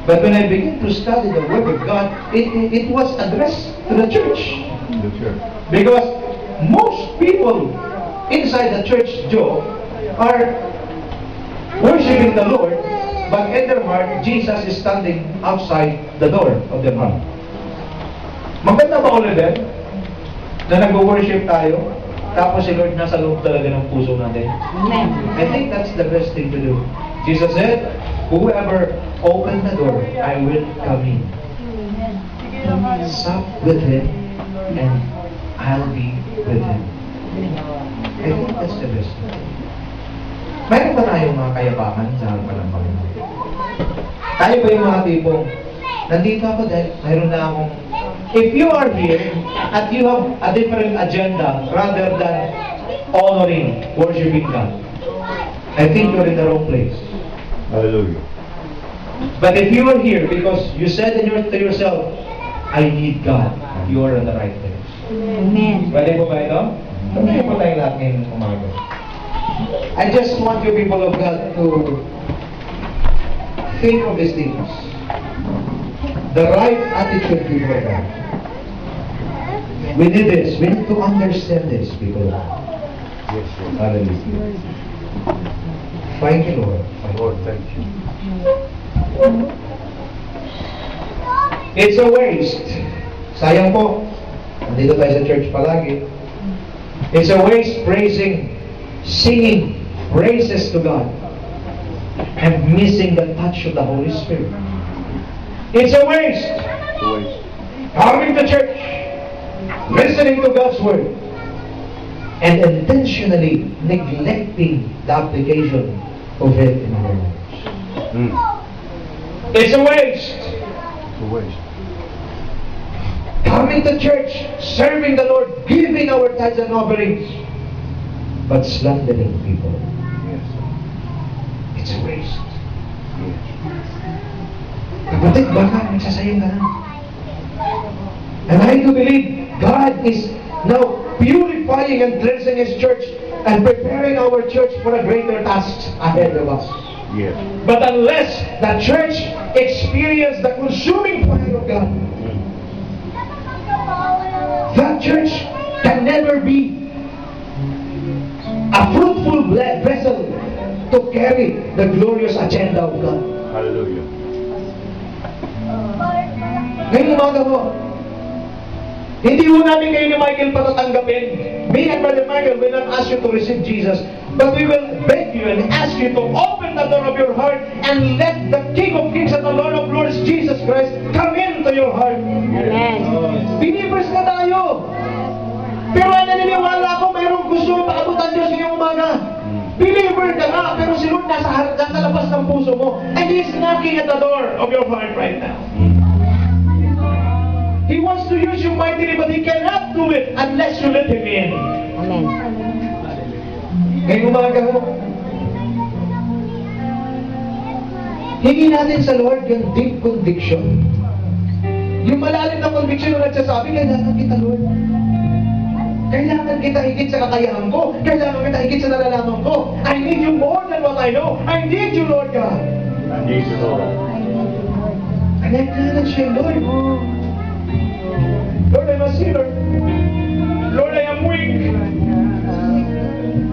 But when I begin to study the Word of God, it was addressed to the church. The church. Because most people inside the church, Joe, are worshiping the Lord, but in their heart, Jesus is standing outside the door of their heart. Maganda ba ulit na nag-worship tayo, tapos si Lord nasa loob talaga ng puso natin? Amen. I think that's the best thing to do. Jesus said, whoever opened the door, I will come in. Sup with him, and I'll be with him. I think that's the best thing. Mayroon ba tayong mga kayabangan sa harapan ng Panginoon? Tayo ba yung mga tipong, nandito ako dahil mayroon na akong... If you are here, at you have a different agenda rather than honoring, worshiping God, I think you're in the wrong place. Hallelujah. But if you are here because you said to yourself, I need God, you are in the right place. Amen. Pwede po ba ito? Pwede po tayo lahat ngayong umaga. I just want you people of God to think of these things. The right attitude, people of God. We need this. We need to understand this, people of God. Yes, Lord. Hallelujah. Thank you, Lord. Lord, thank you. It's a waste. Sayang po. Nandito tayo sa church palagi. It's a waste praising, singing praises to God and missing the touch of the Holy Spirit. It's a waste. The waste. Coming to church, listening to God's Word, and intentionally neglecting the application of it in our lives. It's a waste. The waste. Coming to church, serving the Lord, giving our tithes and offerings, but slandering people. Yes. It's a waste. Yes. Kapatid, baka nagsasayang ka na. And I do believe God is now purifying and cleansing His church and preparing our church for a greater task ahead of us. Yes. But unless the church experience the consuming fire of God, that church can never be a fruitful vessel to carry the glorious agenda of God. Hallelujah. Ngayong umaga mo, hindi ho namin kayo ni Michael patatanggapin. Me and Brother Michael will not ask you to receive Jesus, but we will beg you and ask you to open the door of your heart and let the King of Kings and the Lord of Lords, Jesus Christ, come into your heart. Amen. Believers na tayo. Pero naniniwala ako mayroong gusto pakabutan Diyos ngayong umaga. Believer ka nga, pero si Lord nasa labas ng puso mo, and He is knocking at the door of your heart right now. He wants to use you mightily, but He cannot do it unless you let Him in. Amen. Ngayong umaga mo, hingi natin sa Lord yung deep conviction. Yung malalim na conviction yung nagsasabi, kailangan kita, Lord. Kailangan kita higit sa kakayahan ko. Kailangan kita higit sa nalalaman ko. I need you more than what I know. I need you, Lord God. I need you, Lord. And I acknowledge Him, Lord. Lord, I'm a sinner. Lord, I am weak.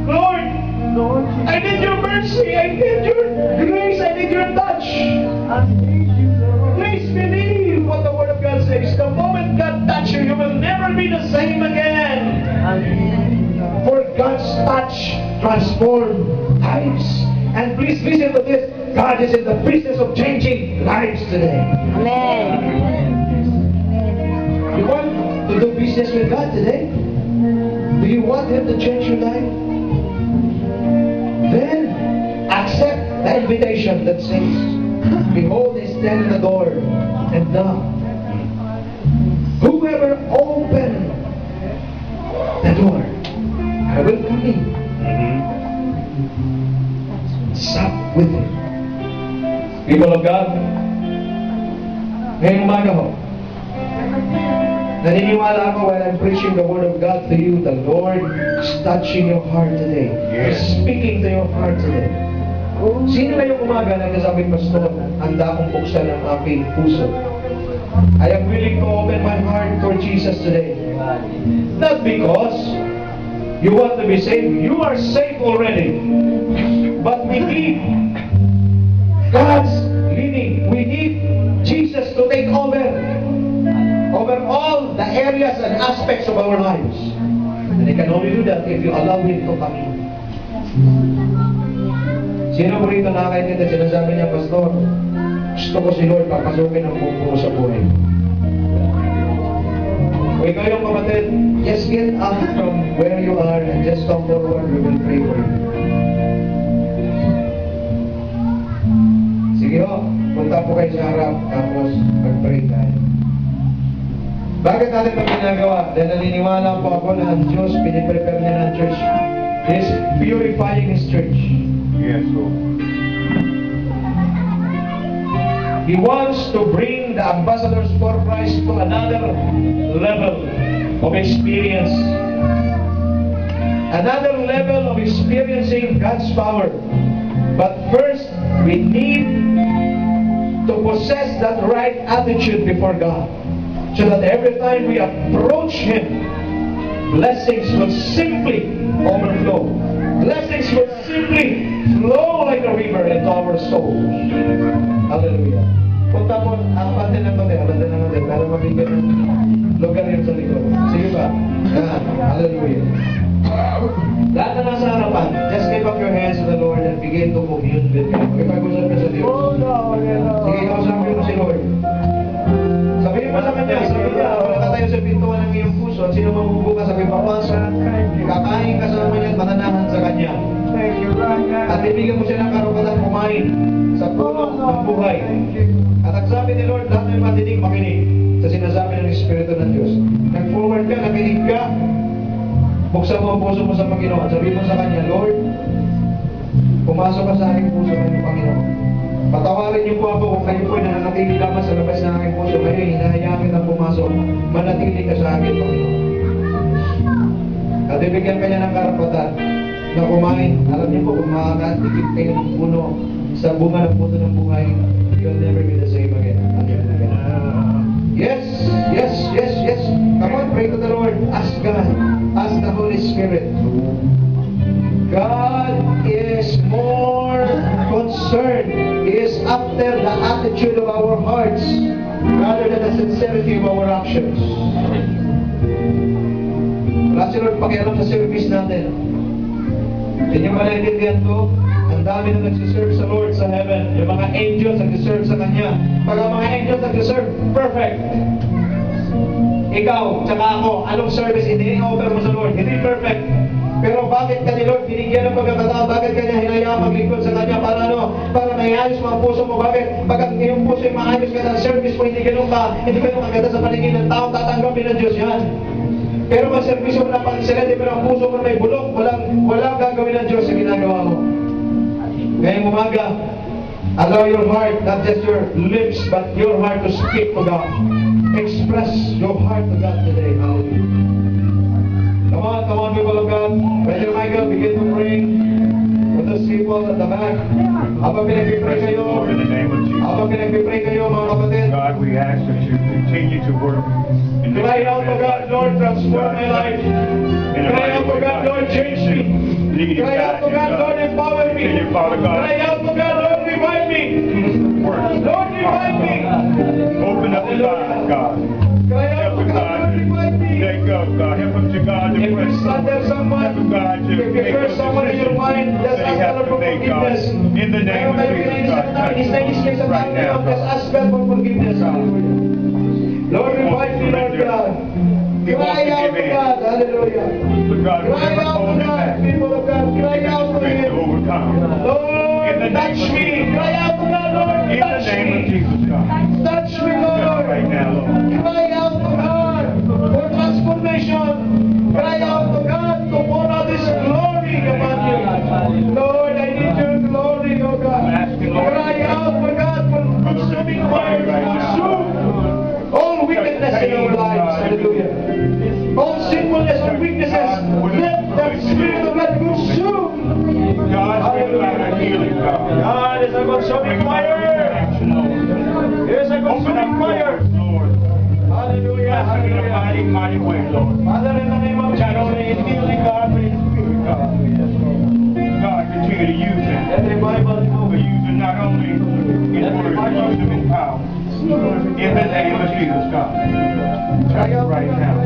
Lord, I need your mercy. I need your grace. I need your touch. Please believe what the Word of God says. The moment God touches you, you will never be the same again. For God's touch transforms lives. And please listen to this. God is in the business of changing lives today. Amen. You want to do business with God today? Do you want Him to change your life? Then accept the invitation that says, behold, I stand at the door and knock. Whoever open the door, I will come in. Sup with Him. People of God, ngayong umaga ho, naniniwala ako while I'm preaching the Word of God to you, the Lord is touching your heart today. Yes. He's speaking to your heart today. Sino ngayong umaga nagsasabi, Pastor, handa akong buksan ang aking puso? I am willing to open my heart for Jesus today. Not because you want to be saved. You are saved already. But we need God's leading. We need Jesus to take over all the areas and aspects of our lives. And He can only do that if you allow Him to come in. Sino po rito nakakaintindi? Sinasabi niya, Pastor, gusto ko si Lord papasukin ang buong buo sa buhay. Kung ikaw yung kapatid, just get up from where you are and just come forward. We will pray for you. Sige ho, punta po kayo sa harap, tapos mag-pray tayo. Bakit natin ito ginagawa? Dahil naniniwala po ako na ang Diyos, piniprepare niya ng church. He is purifying His church. Yes, Lord. He wants to bring the ambassadors for Christ to another level of experience. Another level of experiencing God's power. But first, we need to possess that right attitude before God. So that every time we approach Him, blessings will simply overflow. Blessings will simply flow like a river into our souls. Hallelujah. Punta mo, abante ng konti, para mabigyan ng lugar yun sa likod. Sige ba? Hallelujah. Lahat na nasa harapan, just give up your hands to the Lord and begin to commune with Him. Ipag-usap ka sa Diyos. Sige, kausapin mo si Lord. Sabihin mo sa Kanya, wala ka tayo sa pintuan ng iyong puso, at sino mabubuka sa pipapasa, kakain kasama niya at mananahan sa Kanya. At bibigyan mo siya ng karapatan kumain sa puno ng buhay. At ang sabi ni Lord, lahat may matinig, makinig sa sinasabi ng Espiritu ng Diyos. Nag-forward ka, nakinig ka, buksan mo ang puso mo sa Panginoon. Sabihin mo sa Kanya, Lord, pumasok ka sa aking puso ng Panginoon. Patawarin niyo po ako kung kayo po ay nananatili lamang sa labas ng aking puso. Kayo, hinahayaan kitang pumasok. Manatili ka sa akin, Panginoon. At bibigyan ka niya ng karapatan na kumain. Alam niyo po, kung makakatikip kayo ng puno sa bunga ng puno ng buhay, you'll never be the same again. Yes, yes, yes, yes. Come on, pray to the Lord. Ask God. Ask the Holy Spirit. God is more concerned. He is after the attitude of our hearts rather than the sincerity of our actions. Wala si Lord pakialam sa service natin. Hindi niyo malaintindihan ko, ang dami na nagsiserve sa Lord sa heaven. Yung mga angels nagsiserve sa Kanya. Pag ang mga angels nagsiserve, perfect. Ikaw, tsaka ako, anong service ini-offer mo sa Lord? Hindi perfect. Pero bakit ka ni Lord binigyan ng pagkakataon? Bakit ka niya hinayaan maglingkod sa Kanya? Para ano? Para mayayos mga puso mo. Bakit? Pagkat iyong puso yung maayos ka sa service mo, hindi ganun maganda sa paligid ng tao, tatanggapin ng Diyos yan. Pero pag service mo na pang-excelente, pero ang puso mo may bulok, walang gagawin ng Diyos sa ginagawa mo. Ngayong umaga, allow your heart, not just your lips, but your heart to speak to God. Express your heart to God today. Hallelujah. Come on, people of God. Brother Michael, begin to pray for those people at the back. Habang pinag-pray kayo, Lord, in the name of Jesus. habang pinag-pray kayo, mga kapatid, God, we ask that you continue to work. in this cry out to area. God, Lord, transform my life. Cry out to God, Lord, change me. Lead Cry out to God, Lord, empower me. Continue, Father God. Cry out to God, Lord, revive me. Work. Lord, revive me. Open up his eyes, God. Cry out Help to him, God, God, Lord, revive me. to take up, God. Help him to God to If you press. slander someone, Help him, God, to if you make curse those someone in your mind, decisions just that he ask has God to for make, God. forgiveness. In the name of Jesus, God. Touch him right now, Just God. ask God for forgiveness. Hallelujah. Lord, revive me, Lord God. He wants Cry to out give to in. God. Hallelujah. Hallelujah. But God, Cry whatever out to holding God, back, people of God. Cry out to strength to Him. overcome. Lord, In the name touch of me. Jesus. Cry out to God, Lord. In the Touch name of me. Jesus, God. Touch me, Just Lord. right now, Lord. Cry out to God for transformation. Cry out to God to pour out His glory upon you. Lord, I need your glory, oh God. I'm asking, Lord, Cry out for God for consuming fire to consume all wickedness in our lives. Hallelujah. All sinfulness and weaknesses, let the Spirit of God consume. God, bring about a healing, God. God is a consuming fire. He is a Open consuming up fire. doors, Lord. Hallelujah. Bless in a mighty, Hallelujah. mighty way, Lord. Father, in the name of Not only in healing, God, but in spirit, God. God, continue to use him. Let revival But move. use him not only in words, but use him in power. In the name of Jesus, God. Touch right now.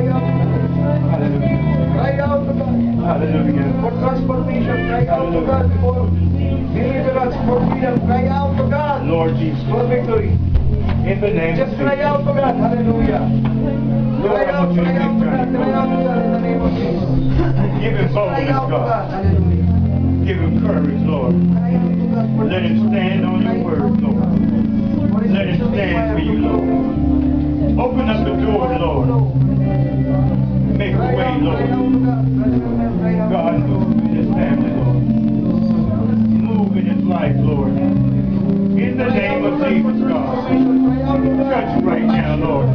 Hallelujah. Cry out to God Hallelujah. for transformation. Cry out to God for deliverance, for freedom. Cry out to God Lord Jesus. for victory. In the name of Just cry Jesus. out to God. Hallelujah. Lord, Cry I out, want you to cry out to give God. Cry out to God in the name of Jesus. Give him Cry boldness, out to God. God. Hallelujah. Give him courage, Lord. Cry out to God for Let him stand on your word, Lord. Let him stand for you, Lord. Open up the door, Lord. Make a way, Lord. God, move in his family, Lord. Move in his life, Lord. In the name of Jesus, God. Touch right now, Lord.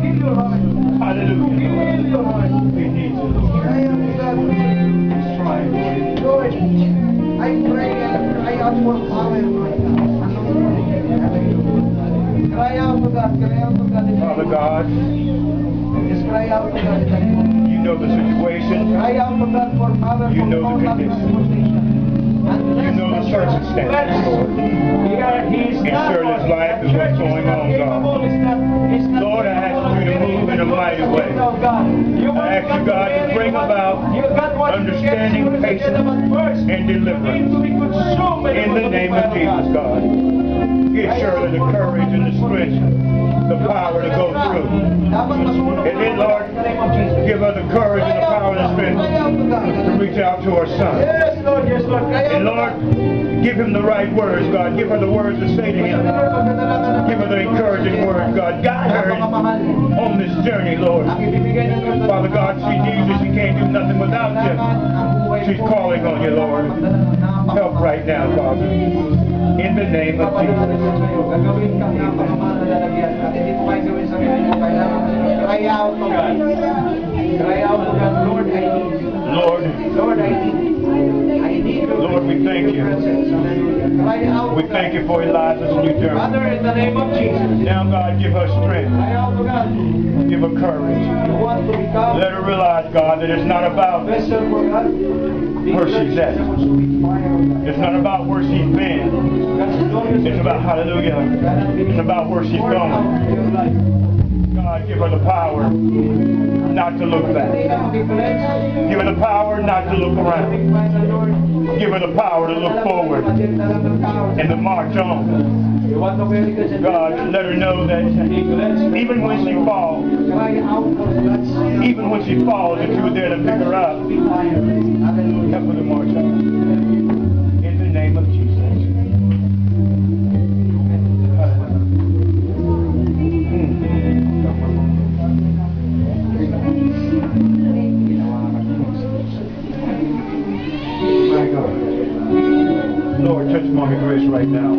Hallelujah, Lord. We need you, Lord. He's trying, Lord. Lord, I pray and cry out for power right now. Cry out to God, cry out to God. Father God, Just cry out to God. you know the situation. Cry out to God for power, You for know the total condition. transformation. You know the circumstances, Lord. He's And sure his life is what's going on, God. Lord, I ask you to move in a mighty way. I ask you, God, to bring about understanding, patience, and deliverance. In the name of Jesus, God. Give Shirley the courage and the strength, the power to go through. And then, Lord, give her the courage and the power and the strength to reach out to her son. Yes, Lord, yes, Lord. And Lord, give him the right words, God. Give her the words to say to him. Give her the encouraging words, God. Guide her on this journey, Lord. Father God, she needs you. She can't do nothing without you. She's calling on you, Lord. Help right now, Father. In the name of Jesus. Cry out to God. Cry out to God. Lord, I need you. Lord, Lord, I need you. I need you. Lord, we thank you. Cry out We to thank God. you for Eliza's new journey. Father, in the name of Jesus. Now, God, give her strength. Cry out to God. Give her courage. You want to become Let her realize, God, that it's not about vessel for God. where she's at. It's not about where she's been. It's about, hallelujah, it's about where she's going. God, give her the power not to look back. Give her the power not to look around. Give her the power to look forward and to march on. God, let her know that even when she falls, that you were there to pick her up. Help her to march on. In the name of Jesus. My God. Lord, touch Mommy Grace right now.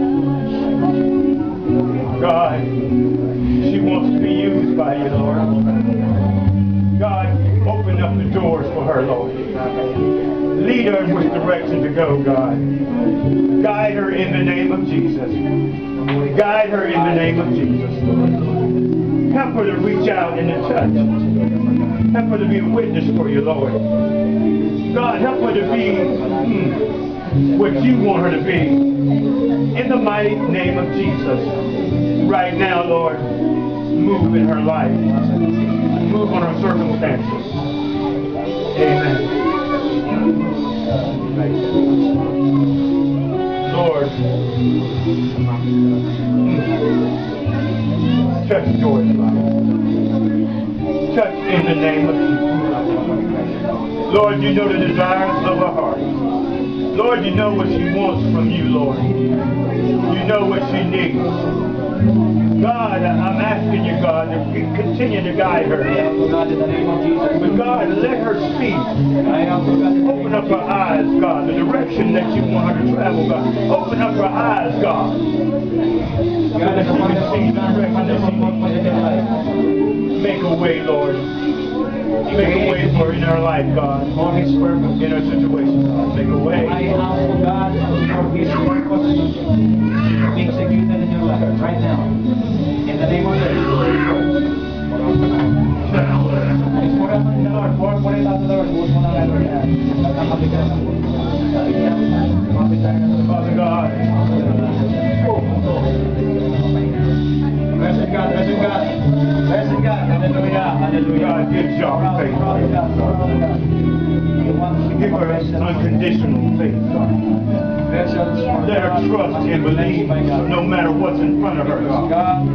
God, she wants to be used by you, Lord. God, open up the doors for her, Lord. Lead her in which direction to go, God. Guide her in the name of Jesus. Guide her in the name of Jesus. Help her to reach out and to touch. Help her to be a witness for you, Lord. God, help her to be what you want her to be. In the mighty name of Jesus. Right now, Lord, move in her life. Move on her circumstances. Amen. Lord, touch George's life. Touch in the name of Jesus. Lord, you know the desires of her heart. Lord, you know what she wants from you, Lord. You know what she needs. God, I'm asking you, God, to continue to guide her. But God, let her see. Open up her eyes, God, the direction that you want her to travel, God. Open up her eyes, God. So that she can see the direction that she needs. Make a way, Lord. Make a way for her in her life, God. In her situation, God. Make a way. I ask for God for His purpose being executed in your life right now. In the name of Jesus. Father God. Blessed God, blessed God. Blessed God. Hallelujah. Hallelujah. God, give John faith. Give her unconditional faith, God. Let her trust and believe no matter what's in front of her, God.